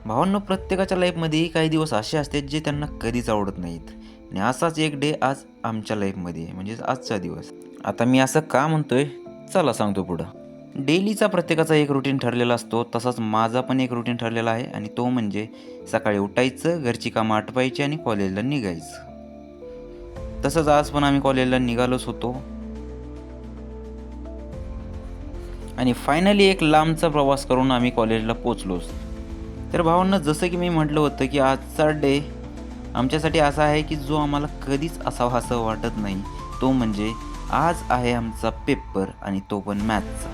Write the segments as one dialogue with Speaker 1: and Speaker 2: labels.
Speaker 1: भावांनो, प्रत्येकाच्या लाईफमध्ये काही दिवस असे असतात जे त्यांना कधीच आवडत नाहीत. आणि असाच एक डे आज आमच्या लाईफमध्ये आहे, म्हणजेच आजचा दिवस. आता मी असं का म्हणतोय, चला सांगतो पुढं. डेलीचा प्रत्येकाचा एक रुटीन ठरलेला असतो, तसाच माझा पण एक रुटीन ठरलेला आहे आणि तो म्हणजे सकाळी उठायचं, घरची कामं आटपायची आणि कॉलेजला निघायचं. तसंच आज पण आम्ही कॉलेजला निघालोच होतो आणि फायनली एक लांबचा प्रवास करून आम्ही कॉलेजला पोचलोच. तर भावांनो, जसं की मी म्हटलं होतं की आजचा डे आमच्यासाठी असा आहे की जो आम्हाला कधीच असावा असं वाटत नाही. तो म्हणजे आज आहे आमचा पेपर आणि तो पण मॅथचा.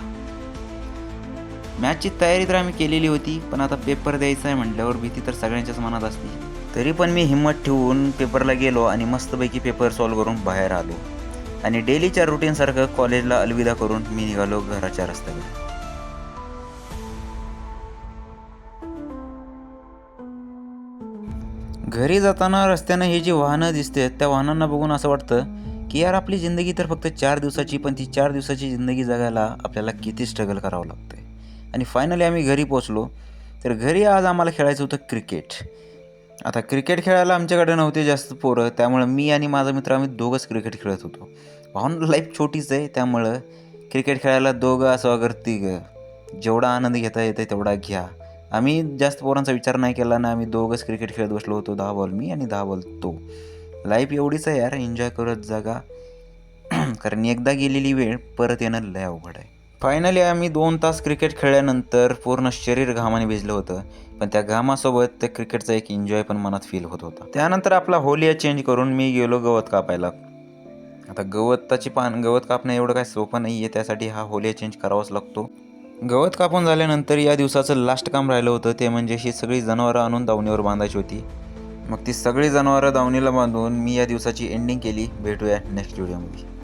Speaker 1: मॅथची तयारी तर आम्ही केलेली होती, पण आता पेपर द्यायचा आहे म्हटल्यावर भीती तर सगळ्यांच्याच मनात असते. तरी पण मी हिंमत ठेवून पेपरला गेलो आणि मस्तपैकी पेपर सॉल्व्ह करून बाहेर आलो आणि डेलीच्या रुटीनसारखं कॉलेजला अलविदा करून मी निघालो घराच्या रस्त्याकडे. घरी जाताना रस्त्यानं ही जी वाहनं दिसतात त्या वाहनांना बघून असं वाटतं की यार, आपली जिंदगी तर फक्त 4 दिवसाची, पण ती 4 दिवसाची जिंदगी जगायला आपल्याला किती स्ट्रगल करावं लागतं आहे. आणि फायनली आम्ही घरी पोचलो. तर घरी आज आम्हाला खेळायचं होतं क्रिकेट. आता क्रिकेट खेळायला आमच्याकडे नव्हते जास्त पोरं, त्यामुळं मी आणि माझा मित्र आम्ही दोघंच क्रिकेट खेळत होतो. भावना लाईफ छोटीच आहे, त्यामुळं क्रिकेट खेळायला दोघं असं अगर तिघं, जेवढा आनंद घेता येते तेवढा घ्या. आम्ही जास्त पोरांचा विचार नाही केला ना, आम्ही दोघंच क्रिकेट खेळत बसलो होतो. 10 बॉल मी आणि 10 बॉल तो. लाईफ एवढीच आहे यार, एन्जॉय करत जगा. कारण एकदा गेलेली वेळ परत येणं लय अवघड आहे. फायनली आम्ही 2 तास क्रिकेट खेळल्यानंतर पूर्ण शरीर घामाने भिजलं होतं, पण त्या घामासोबत त्या क्रिकेटचा एक एन्जॉय पण मनात फील होत होता. त्यानंतर आपला होलिया चेंज करून मी गेलो गवत कापायला. आता गवत कापणं एवढं काय सोपं नाही आहे, त्यासाठी हा होलिया चेंज करावाच लागतो. गवत कापून झाल्यानंतर या दिवसाचं लास्ट काम राहिलं होतं, ते म्हणजे ही सगळी जनावरं आणून दावणीवर बांधायची होती. मग ती सगळी जनावरं दावणीला बांधून मी या दिवसाची एंडिंग केली. भेटूया नेक्स्ट व्हिडिओमध्ये.